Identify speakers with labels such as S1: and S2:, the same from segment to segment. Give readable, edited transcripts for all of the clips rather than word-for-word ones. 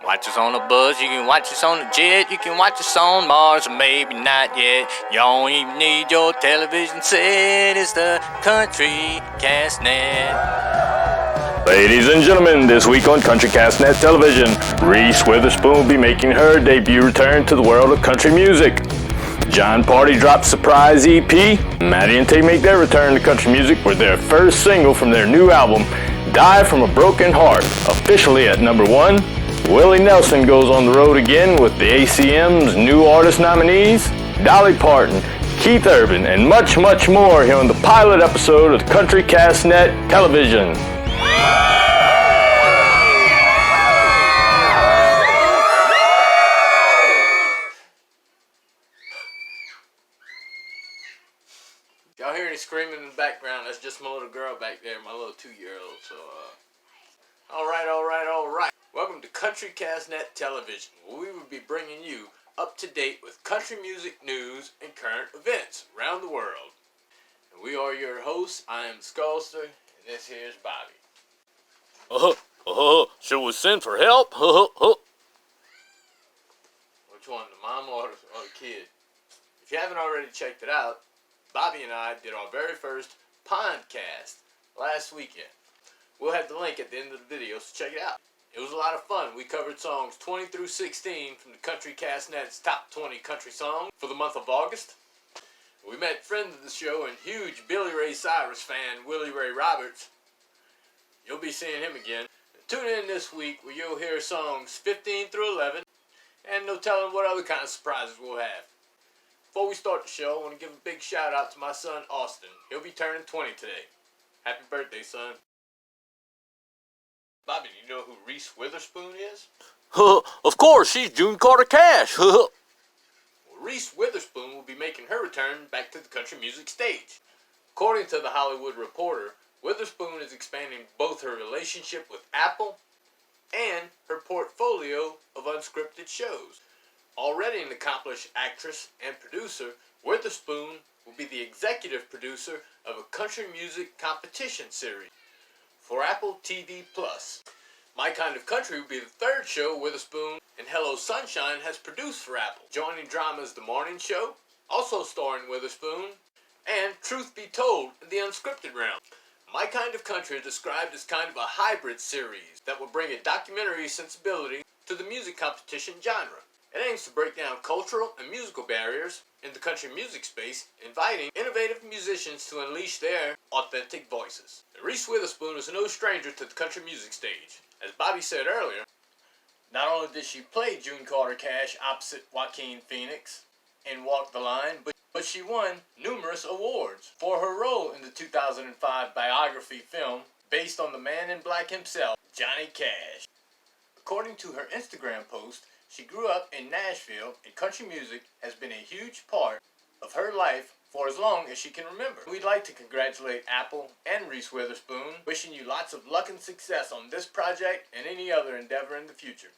S1: Watch us on the bus, you can watch us on the jet, you can watch us on Mars, or maybe not yet. You don't even need your television set, it's the Country Cast Net.
S2: Ladies and gentlemen, this week on Country Cast Net Television, Reese Witherspoon will be making her debut return to the world of country music. John Party drops surprise EP. Maddie and Tay make their return to country music with their first single from their new album, Die From a Broken Heart, officially at number 1. Willie Nelson goes on the road again with the ACM's new artist nominees, Dolly Parton, Keith Urban, and much, much more here on the pilot episode of Country Cast Net Television.
S1: Y'all hear any screaming in the background? That's just my little girl back there, my little 2-year-old. So, all right. Welcome to Country Cast Net Television, where we will be bringing you up to date with country music news and current events around the world. And we are your hosts. I am Skullster, and this here's Bobby.
S2: Should we send for help?
S1: Which one, the mom or the kid? If you haven't already checked it out, Bobby and I did our very first podcast last weekend. We'll have the link at the end of the video, so check it out. It was a lot of fun. We covered songs 20 through 16 from the Country Cast Net's top 20 country songs for the month of August. We met friend of the show and huge Billy Ray Cyrus fan, Willie Ray Roberts. You'll be seeing him again. Tune in this week where you'll hear songs 15 through 11 and no telling what other kind of surprises we'll have. Before we start the show, I want to give a big shout out to my son Austin. He'll be turning 20 today. Happy birthday, son. Bobby, do you know who Reese Witherspoon is?
S2: Of course, she's June Carter Cash.
S1: Well, Reese Witherspoon will be making her return back to the country music stage. According to The Hollywood Reporter, Witherspoon is expanding both her relationship with Apple and her portfolio of unscripted shows. Already an accomplished actress and producer, Witherspoon will be the executive producer of a country music competition series for Apple TV+. My Kind of Country will be the third show Witherspoon and Hello Sunshine has produced for Apple, joining dramas The Morning Show, also starring Witherspoon, and Truth Be Told in the unscripted realm. My Kind of Country is described as kind of a hybrid series that will bring a documentary sensibility to the music competition genre. It aims to break down cultural and musical barriers in the country music space, inviting innovative musicians to unleash their authentic voices. Reese Witherspoon is no stranger to the country music stage. As Bobby said earlier, not only did she play June Carter Cash opposite Joaquin Phoenix in Walk the Line, but she won numerous awards for her role in the 2005 biography film based on the man in black himself, Johnny Cash. According to her Instagram post, she grew up in Nashville, and country music has been a huge part of her life for as long as she can remember. We'd like to congratulate Apple and Reese Witherspoon, wishing you lots of luck and success on this project and any other endeavor in the future.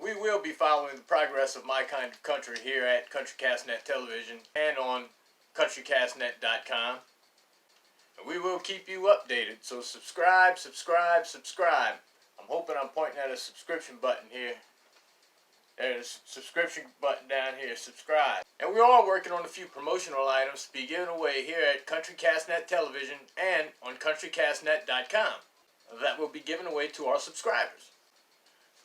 S1: We will be following the progress of My Kind of Country here at Country Cast Net Television and on countrycastnet.com. And we will keep you updated, so subscribe. I'm hoping I'm pointing at a subscription button here. There's a subscription button down here, subscribe. And we are working on a few promotional items to be given away here at Country Cast Net Television and on countrycastnet.com that will be given away to our subscribers.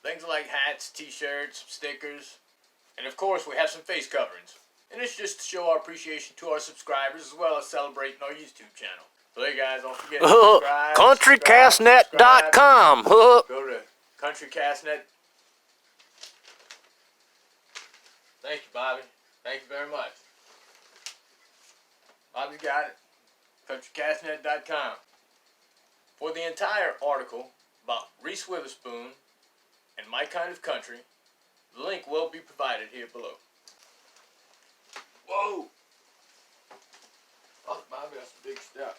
S1: Things like hats, t-shirts, stickers, and of course we have some face coverings. And it's just to show our appreciation to our subscribers as well as celebrating our YouTube channel. So hey guys, don't forget to subscribe.
S2: countrycastnet.com.
S1: Go to countrycastnet. Thank you, Bobby. Thank you very much. Bobby's got it. countrycastnet.com. For the entire article about Reese Witherspoon and My Kind of Country, the link will be provided here below. Whoa! Oh, Bobby, that's a big step.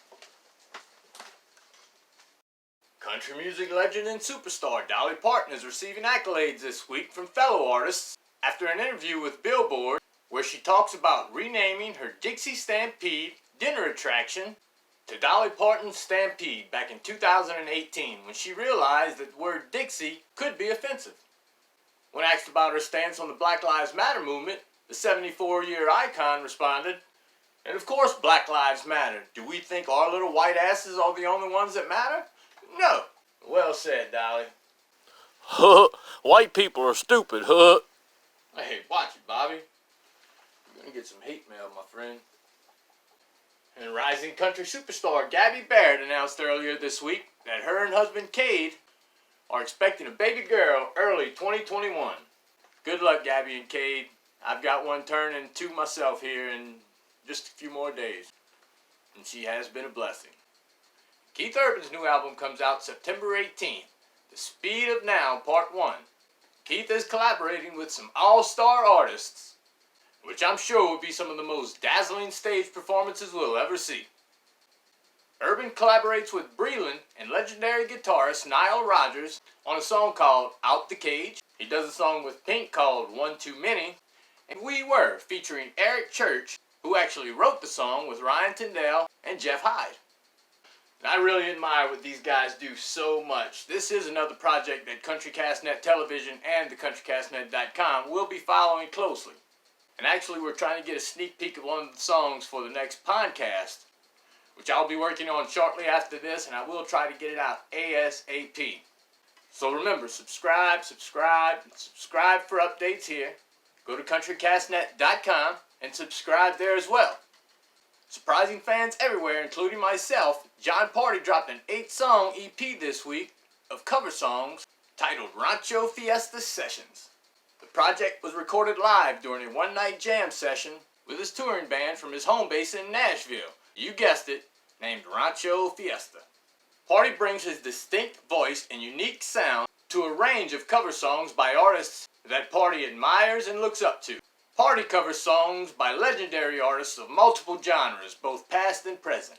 S1: Country music legend and superstar Dolly Parton is receiving accolades this week from fellow artists after an interview with Billboard where she talks about renaming her Dixie Stampede dinner attraction to Dolly Parton's Stampede back in 2018 when she realized that the word Dixie could be offensive. When asked about her stance on the Black Lives Matter movement, the 74-year icon responded, "And of course Black Lives Matter. Do we think our little white asses are the only ones that matter? No." Well said, Dolly.
S3: Huh, white people are stupid, huh?
S1: Hey, watch it, Bobby. You're gonna get some hate mail, my friend. And rising country superstar Gabby Barrett announced earlier this week that her and husband Cade are expecting a baby girl early 2021. Good luck, Gabby and Cade. I've got one turning 2 myself here in just a few more days. And she has been a blessing. Keith Urban's new album comes out September 18th. The Speed of Now, Part 1. Keith is collaborating with some all-star artists, which I'm sure will be some of the most dazzling stage performances we'll ever see. Urban collaborates with Breland and legendary guitarist Nile Rodgers on a song called Out the Cage. He does a song with Pink called One Too Many. And We Were, featuring Eric Church, who actually wrote the song with Ryan Tyndale and Jeff Hyde. And I really admire what these guys do so much. This is another project that CountryCastNet Television and the CountryCastNet.com will be following closely. And actually, we're trying to get a sneak peek of one of the songs for the next podcast, which I'll be working on shortly after this, and I will try to get it out ASAP. So remember, subscribe for updates here. Go to CountryCastNet.com and subscribe there as well. Surprising fans everywhere, including myself, John Party dropped an 8-song EP this week of cover songs titled Rancho Fiesta Sessions. The project was recorded live during a one-night jam session with his touring band from his home base in Nashville. You guessed it, named Rancho Fiesta. Party brings his distinct voice and unique sound to a range of cover songs by artists that Party admires and looks up to. Party covers songs by legendary artists of multiple genres, both past and present.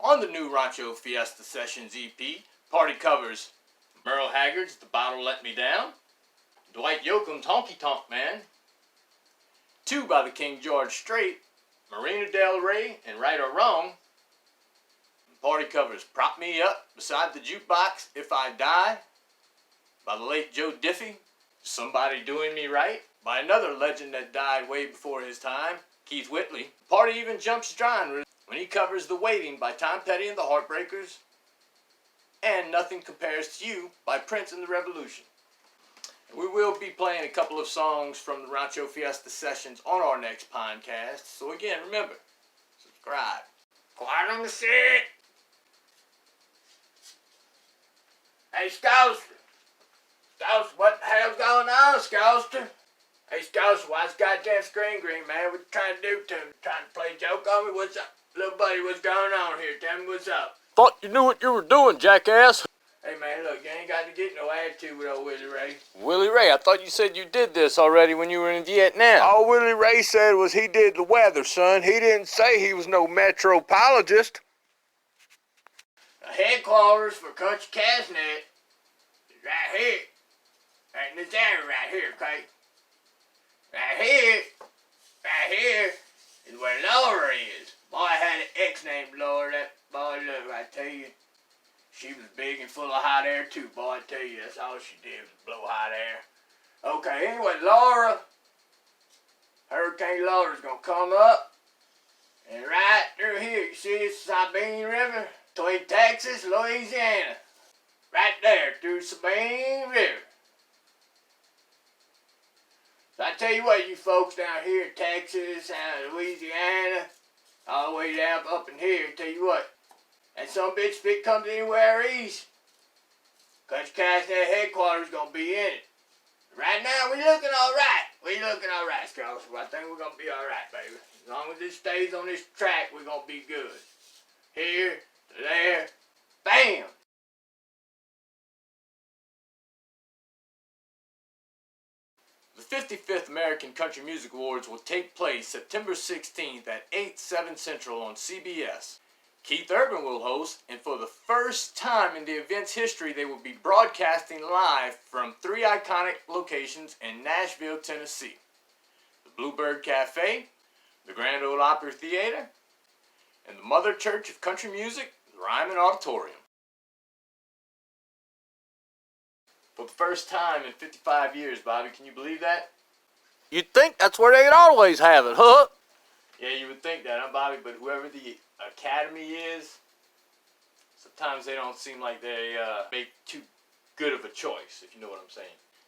S1: On the new Rancho Fiesta Sessions EP, Party covers Merle Haggard's The Bottle Let Me Down, Dwight Yoakam's Honky Tonk Man, 2 by the King George Strait, Marina Del Rey and Right or Wrong. Party covers Prop Me Up Beside the Jukebox If I Die by the late Joe Diffie, Somebody Doing Me Right by another legend that died way before his time, Keith Whitley. Party even jumps genres when he covers The Waiting by Tom Petty and the Heartbreakers and Nothing Compares to You by Prince and the Revolution. And we will be playing a couple of songs from the Rancho Fiesta Sessions on our next podcast. So again, remember, subscribe. Quiet on the set. Hey, Scouster. Scouster, what the hell's going on, Scouster? Hey, Scouster, why is goddamn screen green, man? What you trying to do to me? Trying to play a joke on me? What's up? Little buddy, what's going on here? Tell me what's up.
S3: Thought you knew what you were doing, jackass.
S1: Hey, man, look, you ain't got to get no attitude with old Willie Ray.
S3: Willie Ray, I thought you said you did this already when you were in Vietnam.
S4: All Willie Ray said was he did the weather, son. He didn't say he was no metropolitist.
S1: The headquarters for CountryCastNet is right here. Right in this area right here, okay? Right here is where Laura is. Boy, I had an ex named Laura. That boy, look, I tell you, she was big and full of hot air too. Boy, I tell you, that's all she did was blow hot air. Okay, anyway, Laura, Hurricane Laura's gonna come up, and right through here, you see it's the Sabine River, between Texas, Louisiana, right there through Sabine River. So I tell you what, you folks down here in Texas, and Louisiana, all the way down up in here, tell you what, that some bitch if it comes anywhere east, CountryCastNet headquarters gonna be in it. Right now, we looking alright, Scouts. I think we're gonna be alright, baby. As long as it stays on this track, we're gonna be good. Here, there, bam! The 55th American Country Music Awards will take place September 16th at 8/7 Central on CBS. Keith Urban will host, and for the first time in the event's history, they will be broadcasting live from 3 iconic locations in Nashville, Tennessee. The Bluebird Cafe, the Grand Ole Opry Theater, and the Mother Church of Country Music, the Ryman Auditorium. For the first time in 55 years, Bobby. Can you believe that?
S3: You'd think that's where they'd always have it, huh?
S1: Yeah, you would think that, huh, Bobby? But whoever the Academy is, sometimes they don't seem like they make too good of a choice, if you know what I'm saying.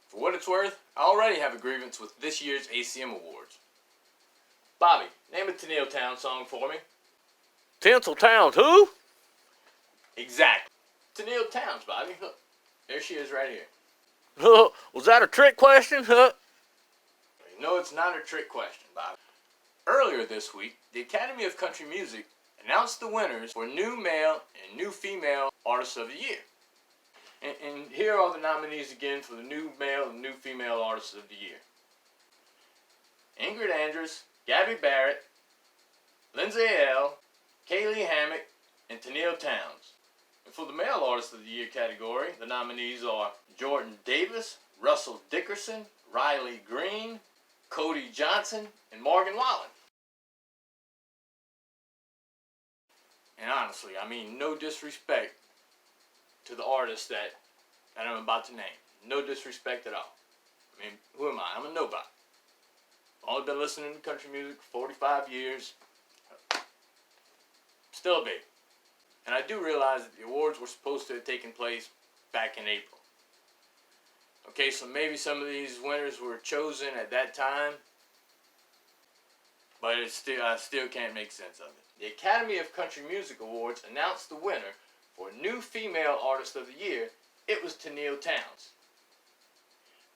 S1: For what it's worth, I already have a grievance with this year's ACM Awards. Bobby, name a Tinseltown song for me.
S3: Tinseltown, who?
S1: Exactly. Tinseltown, Bobby. Look, there she is right here.
S3: Was that a trick question, huh?
S1: No, it's not a trick question, Bobby. Earlier this week, the Academy of Country Music announced the winners for New Male and New Female Artists of the Year. And here are the nominees again for the New Male and New Female Artists of the Year. Ingrid Andress, Gabby Barrett, Lindsay L., Kaylee Hammock, and Tenille Towns. And for the Male Artist of the Year category, the nominees are Jordan Davis, Russell Dickerson, Riley Green, Cody Johnson, and Morgan Wallen. And honestly, I mean, no disrespect to the artists that I'm about to name. No disrespect at all. I mean, who am I? I'm a nobody. I've only been listening to country music for 45 years. Still a baby. And I do realize that the awards were supposed to have taken place back in April. Okay, so maybe some of these winners were chosen at that time, but I still can't make sense of it. The Academy of Country Music Awards announced the winner for New Female Artist of the Year. It was Tenille Towns.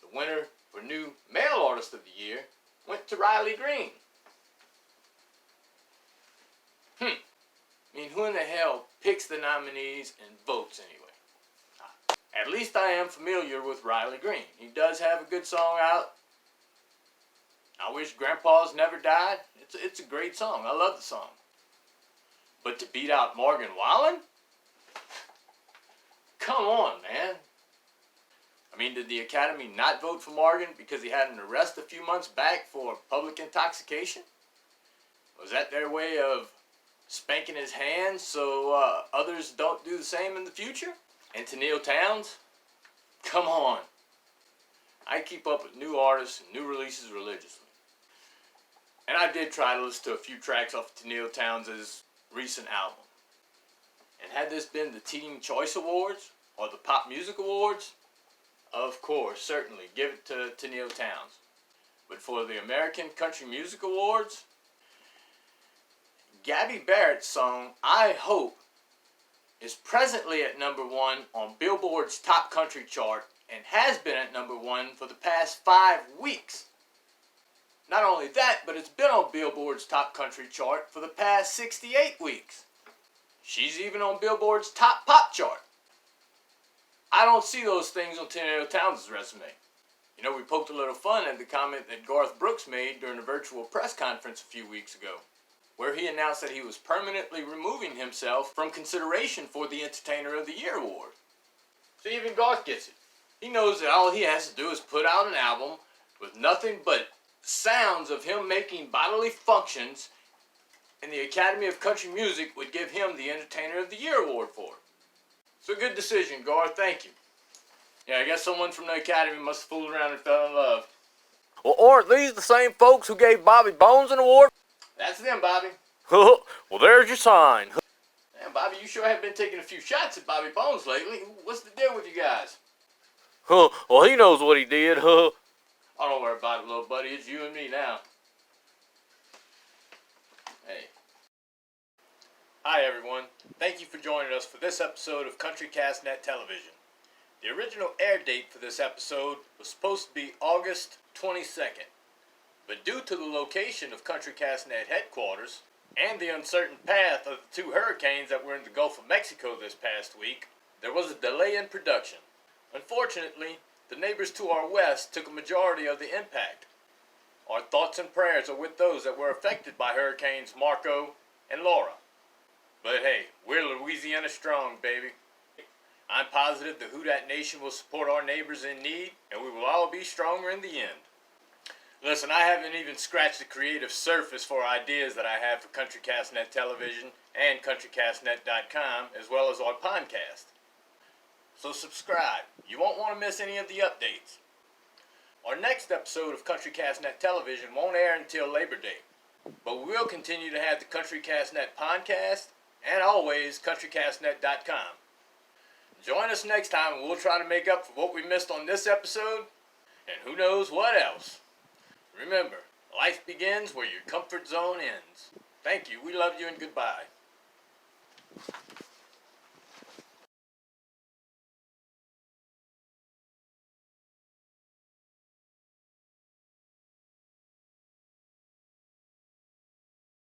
S1: The winner for New Male Artist of the Year went to Riley Green. I mean, who in the hell picks the nominees and votes anyway? At least I am familiar with Riley Green. He does have a good song out. I Wish Grandpa's Never Died. It's a great song. I love the song. But to beat out Morgan Wallen? Come on, man. I mean, did the Academy not vote for Morgan because he had an arrest a few months back for public intoxication? Was that their way of spanking his hands so others don't do the same in the future? And Tenille Towns? Come on. I keep up with new artists and new releases religiously. And I did try to listen to a few tracks off of Tenille Towns' recent album. And had this been the Teen Choice Awards or the Pop Music Awards, of course, certainly give it to Tenille Towns. But for the American Country Music Awards, Gabby Barrett's song, I Hope, is presently at number 1 on Billboard's Top Country chart and has been at number 1 for the past 5 weeks. Not only that, but it's been on Billboard's Top Country chart for the past 68 weeks. She's even on Billboard's Top Pop chart. I don't see those things on Tenille Towns' resume. You know, we poked a little fun at the comment that Garth Brooks made during a virtual press conference a few weeks ago, where he announced that he was permanently removing himself from consideration for the Entertainer of the Year award. So even Garth gets it. He knows that all he has to do is put out an album with nothing but sounds of him making bodily functions, and the Academy of Country Music would give him the Entertainer of the Year award for it. So good decision, Garth. Thank you. Yeah, I guess someone from the Academy must have fooled around and fell in love.
S3: Well, aren't these the same folks who gave Bobby Bones an award?
S1: That's them, Bobby.
S3: Well, there's your sign.
S1: Man, Bobby, you sure have been taking a few shots at Bobby Bones lately. What's the deal with you guys?
S3: Well, he knows what he did.
S1: Oh, don't worry about it, little buddy. It's you and me now. Hey. Hi, everyone. Thank you for joining us for this episode of CountryCast Net Television. The original air date for this episode was supposed to be August 22nd. But due to the location of CountryCast Net headquarters and the uncertain path of the 2 hurricanes that were in the Gulf of Mexico this past week, there was a delay in production. Unfortunately, the neighbors to our west took a majority of the impact. Our thoughts and prayers are with those that were affected by Hurricanes Marco and Laura. But hey, we're Louisiana strong, baby. I'm positive the Who Dat Nation will support our neighbors in need, and we will all be stronger in the end. Listen, I haven't even scratched the creative surface for ideas that I have for CountryCast Net Television and CountryCastNet.com, as well as our podcast. so subscribe. You won't want to miss any of the updates. Our next episode of CountryCastNet Television won't air until Labor Day, but we will continue to have the CountryCastNet podcast and always CountryCastNet.com. Join us next time and we'll try to make up for what we missed on this episode and who knows what else. Remember, life begins where your comfort zone ends. Thank you, we love you, and goodbye.